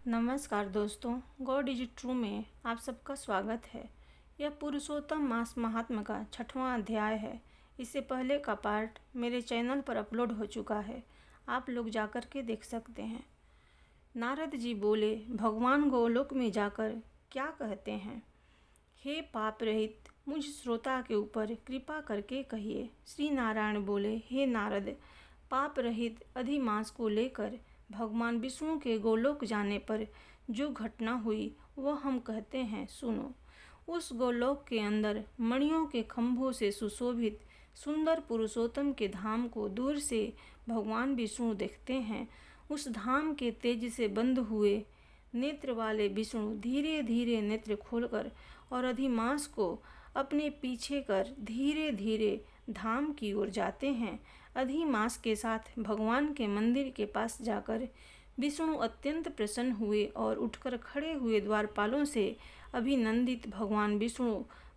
नमस्कार दोस्तों, God is true में आप सबका स्वागत है। यह पुरुषोत्तम मास महात्म का 6वां अध्याय है। इससे पहले का पार्ट मेरे चैनल पर अपलोड हो चुका है, आप लोग जाकर के देख सकते हैं। नारद जी बोले, भगवान गोलोक में जाकर क्या कहते हैं? हे पाप रहित मुझ श्रोता के ऊपर कृपा करके कहिए। श्री नारायण बोले, हे नारद, पाप रहित अधिमास को लेकर भगवान विष्णु के गोलोक जाने पर जो घटना हुई वह हम कहते हैं, सुनो। उस गोलोक के अंदर मणियों के खंभों से सुशोभित सुंदर पुरुषोत्तम के धाम को दूर से भगवान विष्णु देखते हैं। उस धाम के तेज से बंद हुए नेत्र वाले विष्णु धीरे धीरे नेत्र खोलकर और अधिमास को अपने पीछे कर धीरे धीरे धाम की ओर जाते हैं। अधिमास के साथ भगवान के मंदिर के पास जाकर विष्णु अत्यंत प्रसन्न हुए और उठकर खड़े हुए द्वारपालों से अभिनंदित भगवान विष्णु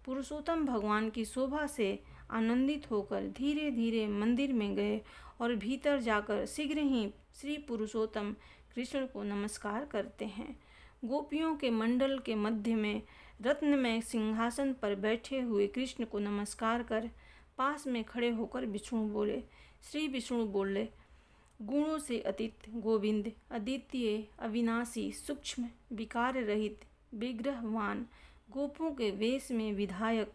पुरुषोत्तम भगवान की शोभा से आनंदित होकर धीरे धीरे मंदिर में गए और भीतर जाकर शीघ्र ही श्री पुरुषोत्तम कृष्ण को नमस्कार करते हैं। गोपियों के मंडल के मध्य में रत्नमय सिंहासन पर बैठे हुए कृष्ण को नमस्कार कर पास में खड़े होकर विष्णु बोले, श्री विष्णु बोले, गुणों से अतीत गोविंद, अद्वितीय, अविनाशी, सूक्ष्म, विकार रहित, विग्रहवान, गोपों के वेश में विधायक,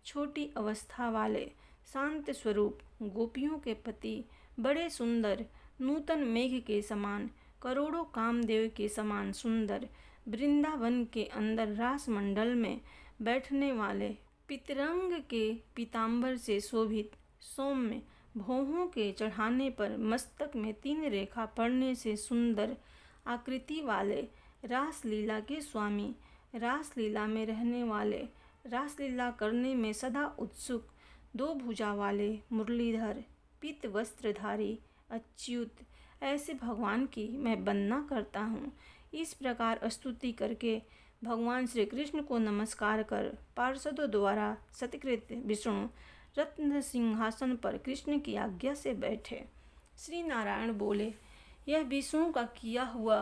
छोटी अवस्था वाले, शांत स्वरूप, गोपियों के पति, बड़े सुंदर, नूतन मेघ के समान, करोड़ों कामदेव के समान सुंदर, वृंदावन के अंदर रास मंडल में बैठने वाले, पितरंग के पीताम्बर से शोभित, सौम्य, भौहों के चढ़ाने पर मस्तक में 3 रेखा पड़ने से सुंदर आकृति वाले, रास लीला के स्वामी, रास लीला में रहने वाले, रास लीला करने में सदा उत्सुक, 2 भुजा वाले, मुरलीधर, पीत वस्त्रधारी, अच्युत, ऐसे भगवान की मैं वंदना करता हूँ। इस प्रकार स्तुति करके भगवान श्री कृष्ण को नमस्कार कर पार्षदों द्वारा सत्कृत विष्णु रत्न सिंहासन पर कृष्ण की आज्ञा से बैठे। श्री नारायण बोले, यह विष्णु का किया हुआ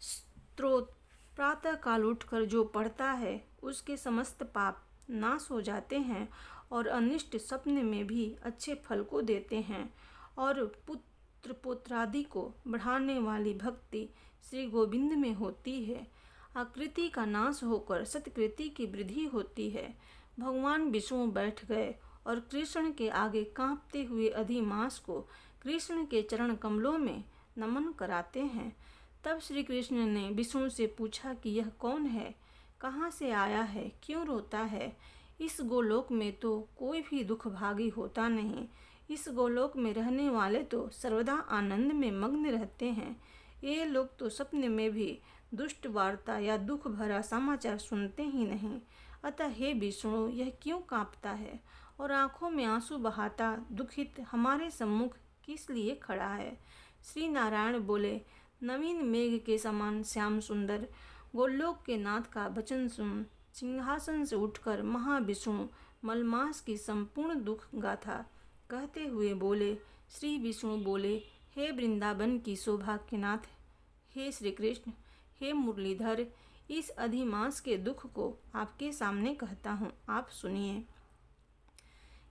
स्तोत्र प्रातः काल उठकर जो पढ़ता है उसके समस्त पाप नाश हो जाते हैं और अनिष्ट स्वप्न में भी अच्छे फल को देते हैं और पुत्र पुत्रादि को बढ़ाने वाली भक्ति श्री गोविंद में होती है। आकृति का नाश होकर सत्कृति की वृद्धि होती है। भगवान विष्णु बैठ गए और कृष्ण के आगे कांपते हुए अधिमास को कृष्ण के चरण कमलों में नमन कराते हैं। तब श्री कृष्ण ने विष्णु से पूछा कि यह कौन है, कहाँ से आया है, क्यों रोता है? इस गोलोक में तो कोई भी दुख भागी होता नहीं। इस गोलोक में रहने वाले तो सर्वदा आनंद में मग्न रहते हैं। ये लोग तो सपने में भी दुष्ट वार्ता या दुख भरा समाचार सुनते ही नहीं। अतः हे विष्णु, यह क्यों कांपता है और आंखों में आंसू बहाता दुखित हमारे सम्मुख किस लिए खड़ा है? श्री नारायण बोले, नवीन मेघ के समान श्याम सुंदर गोलोक के नाथ का वचन सुन सिंहासन से उठकर महाविष्णु मलमास की संपूर्ण दुख गाथा कहते हुए बोले। श्री विष्णु बोले, हे वृंदावन की शोभा के नाथ, हे श्री कृष्ण, हे मुरलीधर, इस अधिमास के दुख को आपके सामने कहता हूँ, आप सुनिए।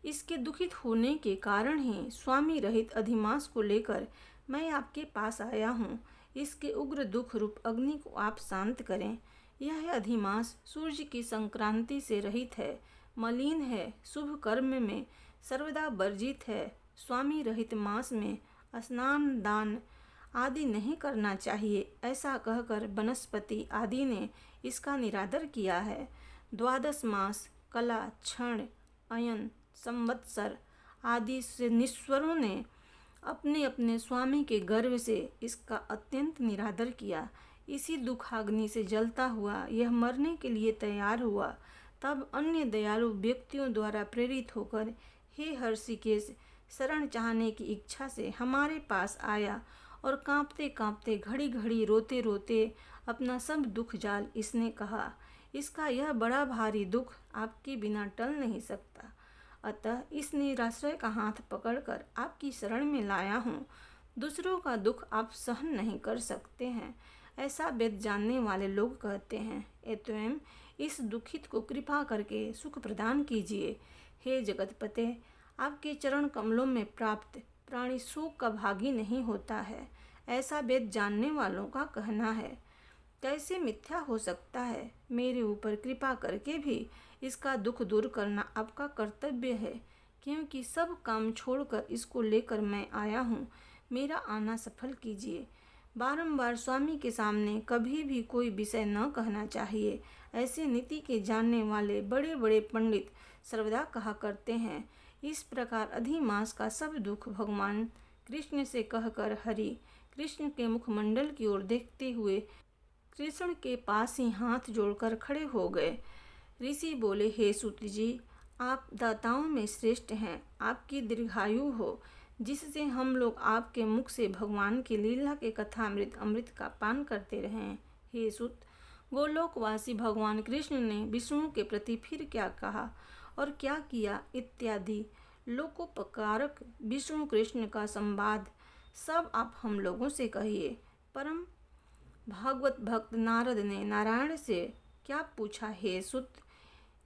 इसके दुखित होने के कारण ही स्वामी रहित अधिमास को लेकर मैं आपके पास आया हूँ। इसके उग्र दुख रूप अग्नि को आप शांत करें। यह अधिमास सूर्य की संक्रांति से रहित है, मलिन है, शुभ कर्म में सर्वदा वर्जित है। स्वामी रहित मास में स्नान दान आदि नहीं करना चाहिए, ऐसा कहकर वनस्पति आदि ने इसका निरादर किया है। 12 मास कला, क्षण, अयन, संवत्सर आदि से निश्वरों ने अपने अपने स्वामी के गर्भ से इसका अत्यंत निरादर किया। इसी दुखाग्नि से जलता हुआ यह मरने के लिए तैयार हुआ। तब अन्य दयालु व्यक्तियों द्वारा प्रेरित होकर हे हर्षिकेश शरण चाहने की इच्छा से हमारे पास आया और कांपते कांपते घड़ी घड़ी रोते रोते अपना सब दुख जाल इसने कहा। इसका यह बड़ा भारी दुख आपके बिना टल नहीं सकता। अतः इस निराश्रय का हाथ पकड़कर आपकी शरण में लाया हूँ। दूसरों का दुख आप सहन नहीं कर सकते हैं, ऐसा वेद जानने वाले लोग कहते हैं। एतवें इस दुखित को कृपा करके सुख प्रदान कीजिए। हे जगतपते, आपके चरण कमलों में प्राप्त प्राणी सुख का भागी नहीं होता है, ऐसा वेद जानने वालों का कहना है। कैसे मिथ्या हो सकता है? मेरे ऊपर कृपा करके भी इसका दुख दूर करना आपका कर्तव्य है, क्योंकि सब काम छोड़कर इसको लेकर मैं आया हूँ। मेरा आना सफल कीजिए। बारंबार स्वामी के सामने कभी भी कोई विषय न कहना चाहिए, ऐसे नीति के जानने वाले बड़े बड़े पंडित सर्वदा कहा करते हैं। इस प्रकार अधिमास का सब दुख भगवान कृष्ण से कहकर हरि कृष्ण के मुखमंडल की ओर देखते हुए कृष्ण के पास ही हाथ जोड़कर खड़े हो गए। ऋषि बोले, हे सूत जी, आप दाताओं में श्रेष्ठ हैं। आपकी दीर्घायु हो, जिससे हम लोग आपके मुख से भगवान की लीला के कथामृत अमृत का पान करते रहें। हे सूत, गोलोकवासी भगवान कृष्ण ने विष्णु के प्रति फिर क्या कहा और क्या किया इत्यादि लोकोपकारक विष्णु कृष्ण का संवाद सब आप हम लोगों से कहिए। परम भागवत भक्त नारद ने नारायण से क्या पूछा? हे सुत,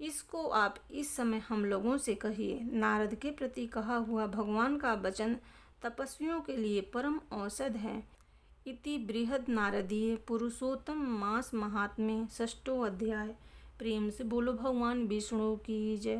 इसको आप इस समय हम लोगों से कहिए। नारद के प्रति कहा हुआ भगवान का वचन तपस्वियों के लिए परम औषध है। इति बृहद नारदीय पुरुषोत्तम मास महात्म्य 6वां अध्याय। प्रेम से बोलो भगवान विष्णु की जय।